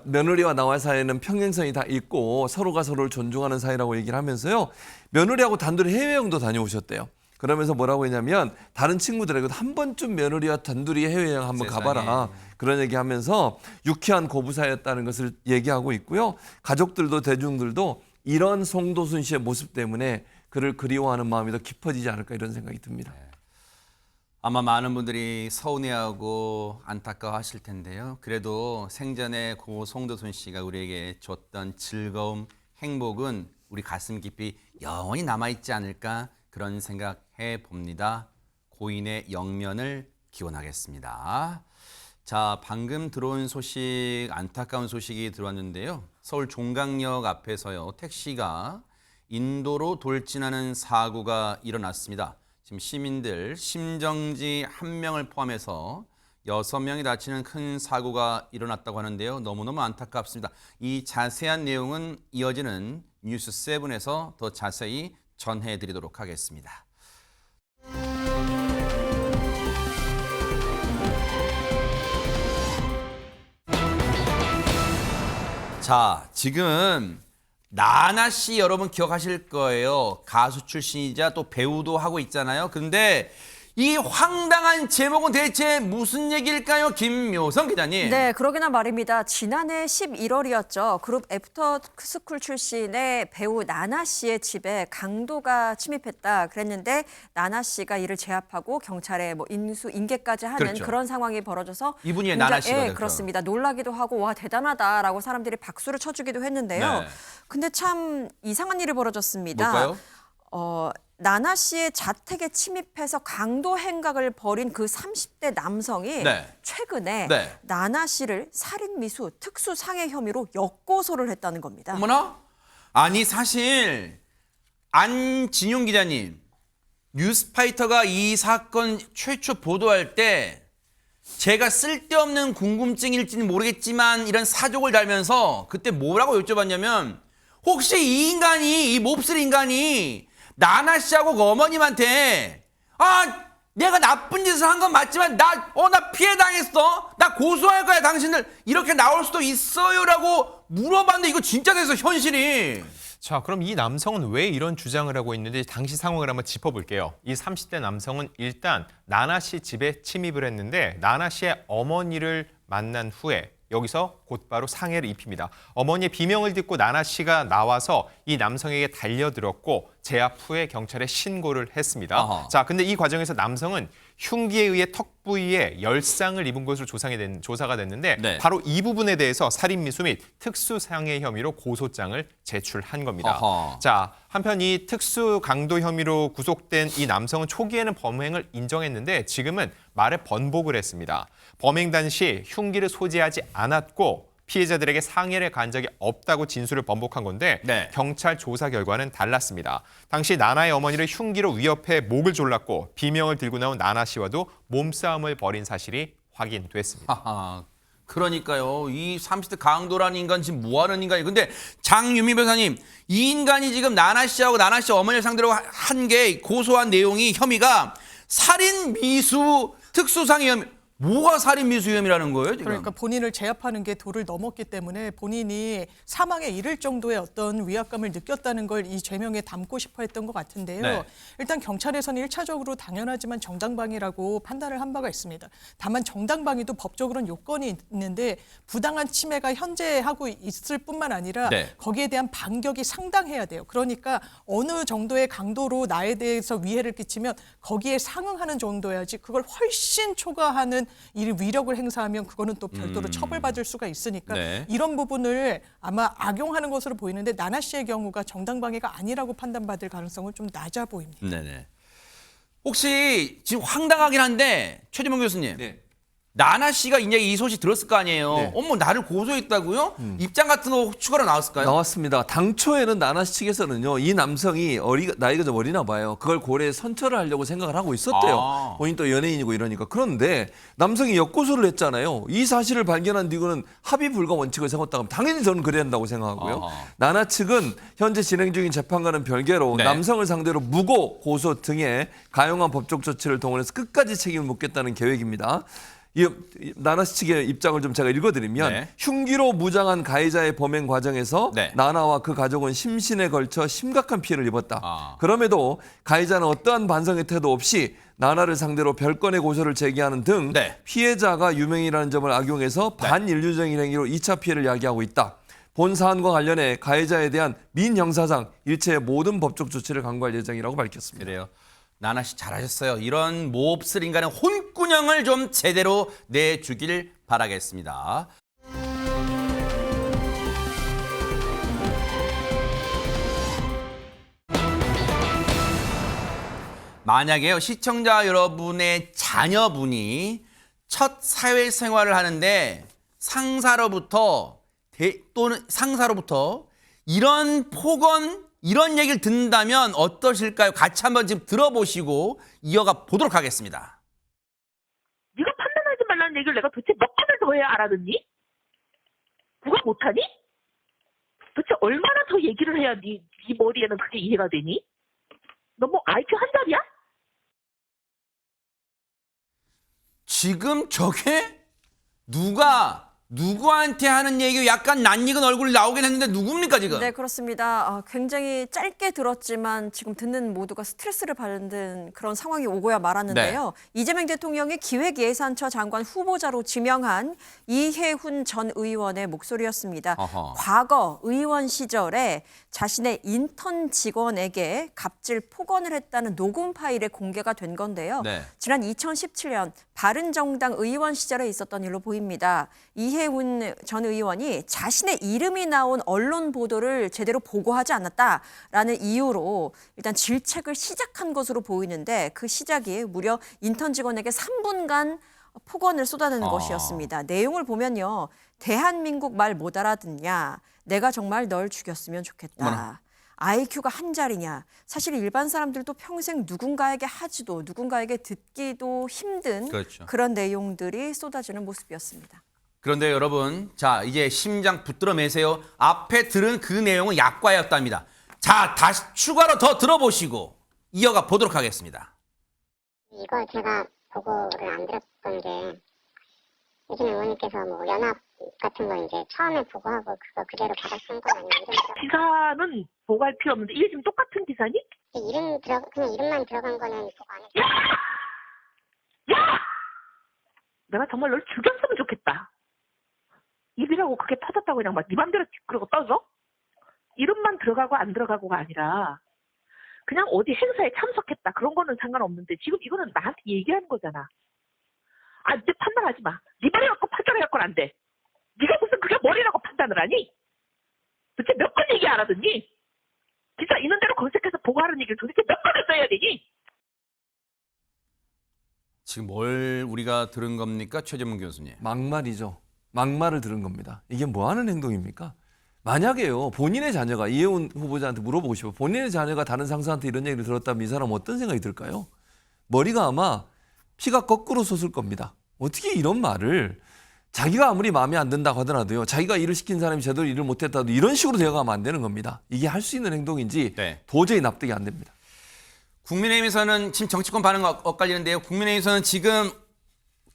며느리와 나와의 사이에는 평행선이 다 있고 서로가 서로를 존중하는 사이라고 얘기를 하면서요. 며느리하고 단둘이 해외여행도 다녀오셨대요. 그러면서 뭐라고 했냐면 다른 친구들에게도 한 번쯤 며느리와 단둘이 해외여행 한번 가봐라. 그런 얘기하면서 유쾌한 고부 사이였다는 것을 얘기하고 있고요. 가족들도 대중들도 이런 송도순 씨의 모습 때문에 그를 그리워하는 마음이 더 깊어지지 않을까 이런 생각이 듭니다. 아마 많은 분들이 서운해하고 안타까워하실 텐데요. 그래도 생전에 고 송도순 씨가 우리에게 줬던 즐거움, 행복은 우리 가슴 깊이 영원히 남아있지 않을까 그런 생각해 봅니다. 고인의 영면을 기원하겠습니다. 자, 방금 들어온 소식, 안타까운 소식이 들어왔는데요. 서울 종강역 앞에서요. 택시가 인도로 돌진하는 사고가 일어났습니다. 지금 시민들 심정지 1명을 포함해서 6명이 다치는 큰 사고가 일어났다고 하는데요. 너무너무 안타깝습니다. 이 자세한 내용은 이어지는 뉴스 7에서 더 자세히 전해드리도록 하겠습니다. 자, 지금 나나 씨 여러분 기억하실 거예요. 가수 출신이자 또 배우도 하고 있잖아요. 근데 이 황당한 제목은 대체 무슨 얘기일까요? 김묘성 기자님. 네, 그러기나 말입니다. 지난해 11월이었죠. 그룹 애프터스쿨 출신의 배우 나나 씨의 집에 강도가 침입했다 그랬는데 나나 씨가 이를 제압하고 경찰에 뭐 인계까지 하는 그렇죠. 그런 상황이 벌어져서 이분이 나나 씨가 됐죠. 그렇습니다. 놀라기도 하고 와 대단하다라고 사람들이 박수를 쳐주기도 했는데요. 네. 근데 참 이상한 일이 벌어졌습니다. 뭘까요? 나나 씨의 자택에 침입해서 강도 행각을 벌인 그 30대 남성이 네. 최근에 네. 나나 씨를 살인미수 특수상해 혐의로 역고소를 했다는 겁니다. 어머나? 아니 사실 안진용 기자님, 뉴스파이터가 이 사건 최초 보도할 때 제가 쓸데없는 궁금증일지는 모르겠지만 이런 사족을 달면서 그때 뭐라고 여쭤봤냐면 혹시 이 인간이, 이 몹쓸 인간이 나나 씨하고 그 어머님한테 내가 나쁜 짓을 한 건 맞지만 나 피해 당했어. 나 고소할 거야 당신들. 이렇게 나올 수도 있어요라고 물어봤는데 이거 진짜 돼서 현실이. 자, 그럼 이 남성은 왜 이런 주장을 하고 있는지 당시 상황을 한번 짚어볼게요. 이 30대 남성은 일단 나나 씨 집에 침입을 했는데 나나 씨의 어머니를 만난 후에 여기서 곧바로 상해를 입힙니다. 어머니의 비명을 듣고 나나 씨가 나와서 이 남성에게 달려들었고 제압 후에 경찰에 신고를 했습니다. 아하. 자, 근데 이 과정에서 남성은 흉기에 의해 턱 부위에 열상을 입은 것으로 조사가 됐는데 네. 바로 이 부분에 대해서 살인미수 및 특수상해 혐의로 고소장을 제출한 겁니다. 아하. 자, 한편 이 특수 강도 혐의로 구속된 이 남성은 초기에는 범행을 인정했는데 지금은 말에 번복을 했습니다. 범행 당시 흉기를 소지하지 않았고 피해자들에게 상해를 간 적이 없다고 진술을 번복한 건데 네. 경찰 조사 결과는 달랐습니다. 당시 나나의 어머니를 흉기로 위협해 목을 졸랐고 비명을 들고 나온 나나 씨와도 몸싸움을 벌인 사실이 확인됐습니다. 하하. 그러니까요. 이 30대 강도라는 인간 지금 뭐 하는 인간이에요? 근데 장유미 변호사님, 이 인간이 지금 나나 씨하고 나나 씨 어머니를 상대로 한 게 고소한 내용이 혐의가 살인 미수 특수상해 혐의. 뭐가 살인 미수 혐의라는 거예요, 지금? 그러니까 본인을 제압하는 게 도를 넘었기 때문에 본인이 사망에 이를 정도의 어떤 위압감을 느꼈다는 걸 이 죄명에 담고 싶어 했던 것 같은데요. 네. 일단 경찰에서는 1차적으로 당연하지만 정당방위라고 판단을 한 바가 있습니다. 다만 정당방위도 법적으로는 요건이 있는데 부당한 침해가 현재 하고 있을 뿐만 아니라 네. 거기에 대한 반격이 상당해야 돼요. 그러니까 어느 정도의 강도로 나에 대해서 위해를 끼치면 거기에 상응하는 정도여야지 그걸 훨씬 초과하는 이 위력을 행사하면 그거는 또 별도로 처벌받을 수가 있으니까 네. 이런 부분을 아마 악용하는 것으로 보이는데 나나 씨의 경우가 정당방위가 아니라고 판단받을 가능성은 좀 낮아 보입니다. 네네. 혹시 지금 황당하긴 한데 최재문 교수님, 네. 나나 씨가 이제 이 소식 들었을 거 아니에요. 네. 어머, 나를 고소했다고요? 입장 같은 거 추가로 나왔을까요? 나왔습니다. 당초에는 나나 씨 측에서는요, 이 남성이 나이가 좀 어리나 봐요. 그걸 고래에 선처를 하려고 생각을 하고 있었대요. 아. 본인 또 연예인이고 이러니까. 그런데 남성이 역고소를 했잖아요. 이 사실을 발견한 뒤로는 합의 불가 원칙을 세웠다고 하면 당연히 저는 그래야 한다고 생각하고요. 아하. 나나 측은 현재 진행 중인 재판과는 별개로 네. 남성을 상대로 무고, 고소 등의 가용한 법적 조치를 동원해서 끝까지 책임을 묻겠다는 계획입니다. 이 나나 씨 측의 입장을 좀 제가 읽어드리면 네. 흉기로 무장한 가해자의 범행 과정에서 네. 나나와 그 가족은 심신에 걸쳐 심각한 피해를 입었다. 아. 그럼에도 가해자는 어떠한 반성의 태도 없이 나나를 상대로 별건의 고소를 제기하는 등 네. 피해자가 유명이라는 점을 악용해서 반인륜적인 행위로 2차 피해를 야기하고 있다. 본 사안과 관련해 가해자에 대한 민형사상 일체의 모든 법적 조치를 강구할 예정이라고 밝혔습니다. 그래요. 나나 씨 잘하셨어요. 이런 몹쓸 인간의 혼꾸녕을 좀 제대로 내주길 바라겠습니다. 만약에요, 시청자 여러분의 자녀분이 첫 사회생활을 하는데 상사로부터 또는 상사로부터 이런 폭언, 이런 얘기를 듣는다면 어떠실까요? 같이 한번 지금 들어보시고 이어가 보도록 하겠습니다. 네가 판단하지 말라는 얘기를 내가 도대체 몇 번을 더 해야 알아듣니? 누가 못하니? 도대체 얼마나 더 얘기를 해야 네 머리에는 그게 이해가 되니? 너 뭐 IQ 한 자리야? 지금 저게 누구한테 하는 얘기, 약간 낯익은 얼굴이 나오긴 했는데 누굽니까 지금? 네, 그렇습니다. 굉장히 짧게 들었지만 지금 듣는 모두가 스트레스를 받는 그런 상황이 오고야 말았는데요. 이재명 대통령이 기획예산처 장관 후보자로 지명한 이해훈 전 의원의 목소리였습니다. 어허. 과거 의원 시절에 자신의 인턴 직원에게 갑질 폭언을 했다는 녹음 파일에 공개가 된 건데요. 네. 지난 2017년 바른정당 의원 시절에 있었던 일로 보입니다. 이해훈 전 의원이 자신의 이름이 나온 언론 보도를 제대로 보고하지 않았다라는 이유로 일단 질책을 시작한 것으로 보이는데 그 시작이 무려 인턴 직원에게 3분간 폭언을 쏟아내는 것이었습니다. 내용을 보면요. 대한민국 말 못 알아듣냐. 내가 정말 널 죽였으면 좋겠다. 어머나. IQ가 한 자리냐. 사실 일반 사람들도 평생 누군가에게 하지도 누군가에게 듣기도 힘든 그렇죠. 그런 내용들이 쏟아지는 모습이었습니다. 그런데 여러분, 자, 이제 심장 붙들어 매세요. 앞에 들은 그 내용은 약과였답니다. 자, 다시 추가로 더 들어보시고 이어가 보도록 하겠습니다. 이걸 제가 보고를 안 들었던 게 요즘 의원님께서 뭐 연합 같은 거 이제 처음에 보고하고 그거 그대로 받아 쓴 건 아니에요? 기사는 보고할 필요 없는데 이게 지금 똑같은 기사니? 그냥 이름만 들어간 거는 보고 안 했어요. 야! 내가 정말 널 죽였으면 좋겠다. 입이라고 그게 터졌다고 그냥 막 네 맘대로 그러고 떠져? 이름만 들어가고 안 들어가고가 아니라 그냥 어디 행사에 참석했다 그런 거는 상관없는데 지금 이거는 나한테 얘기하는 거잖아. 아, 이제 판단하지 마. 네 머리 갖고 판단해갖고는 안 돼. 네가 무슨 그게 머리라고 판단을 하니? 도대체 몇 번 얘기 알아듣니? 진짜 있는 대로 검색해서 보고하는 얘기를 도대체 몇 번을 써야 되니? 지금 뭘 우리가 들은 겁니까, 최재문 교수님? 막말이죠. 막말을 들은 겁니다. 이게 뭐 하는 행동입니까? 만약에요, 본인의 자녀가 이해훈 후보자한테 물어보고 싶어요. 본인의 자녀가 다른 상사한테 이런 얘기를 들었다면 이 사람은 어떤 생각이 들까요? 머리가 아마 피가 거꾸로 솟을 겁니다. 어떻게 이런 말을 자기가 아무리 마음에 안 든다고 하더라도요. 자기가 일을 시킨 사람이 제대로 일을 못했다도 이런 식으로 되어가면 안 되는 겁니다. 이게 할 수 있는 행동인지 네. 도저히 납득이 안 됩니다. 국민의힘에서는 지금 정치권 반응 엇갈리는데요. 국민의힘에서는 지금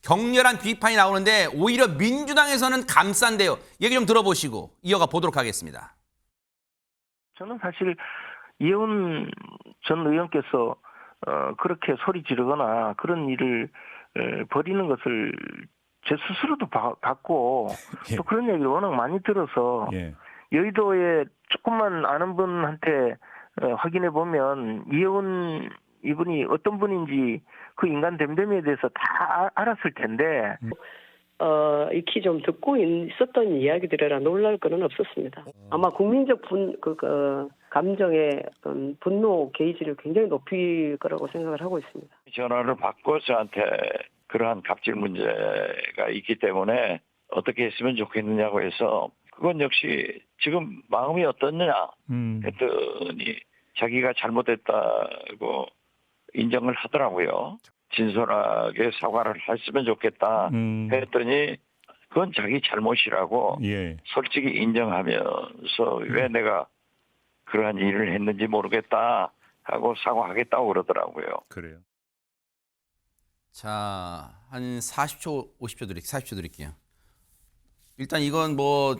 격렬한 비판이 나오는데 오히려 민주당에서는 감싼데요. 얘기 좀 들어보시고 이어가 보도록 하겠습니다. 저는 사실 이혜원 전 의원께서 그렇게 소리 지르거나 그런 일을 벌이는 것을 제 스스로도 봤고 또 그런 얘기를 워낙 많이 들어서 여의도에 조금만 아는 분한테 확인해 보면 이혜원 이분이 어떤 분인지 그 인간 됨됨이에 대해서 다 알았을 텐데 익히 좀 듣고 있었던 이야기들이라 놀랄 거는 없었습니다. 아마 국민적 감정의 분노 게이지를 굉장히 높일 거라고 생각을 하고 있습니다. 전화를 받고 저한테 그러한 갑질 문제가 있기 때문에 어떻게 했으면 좋겠느냐고 해서 그건 역시 지금 마음이 어떻느냐 했더니 자기가 잘못했다고 인정을 하더라고요. 진솔하게 사과를 했으면 좋겠다 했더니 그건 자기 잘못이라고 솔직히 인정하면서 왜 내가 그러한 일을 했는지 모르겠다 하고 사과하겠다고 그러더라고요. 그래요. 자, 한 40초 드릴게요. 일단 이건 뭘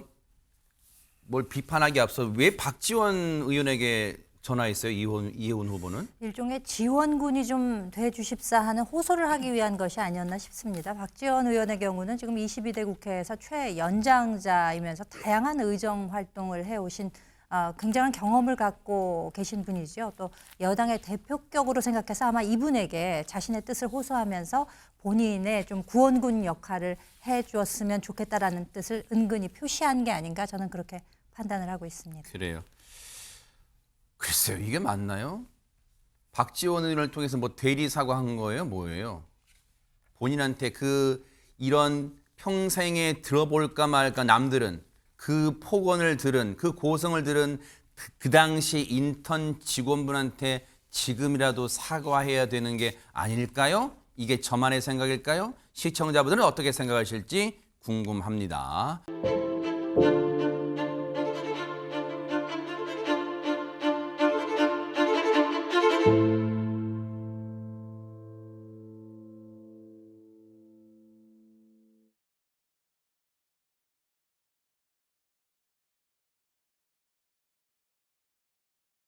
비판하기 앞서 왜 박지원 의원에게 전화했어요? 이혜원 후보는? 일종의 지원군이 좀 돼주십사 하는 호소를 하기 위한 것이 아니었나 싶습니다. 박지원 의원의 경우는 지금 22대 국회에서 최연장자이면서 다양한 의정 활동을 해오신 굉장한 경험을 갖고 계신 분이죠. 또 여당의 대표격으로 생각해서 아마 이분에게 자신의 뜻을 호소하면서 본인의 좀 구원군 역할을 해주었으면 좋겠다라는 뜻을 은근히 표시한 게 아닌가 저는 그렇게 판단을 하고 있습니다. 그래요. 글쎄요, 이게 맞나요? 박지원 의원을 통해서 뭐 대리 사과한 거예요? 뭐예요? 본인한테 이런 평생에 들어볼까 말까 남들은 그 폭언을 들은 그 고성을 들은 그 당시 인턴 직원분한테 지금이라도 사과해야 되는 게 아닐까요? 이게 저만의 생각일까요? 시청자분들은 어떻게 생각하실지 궁금합니다.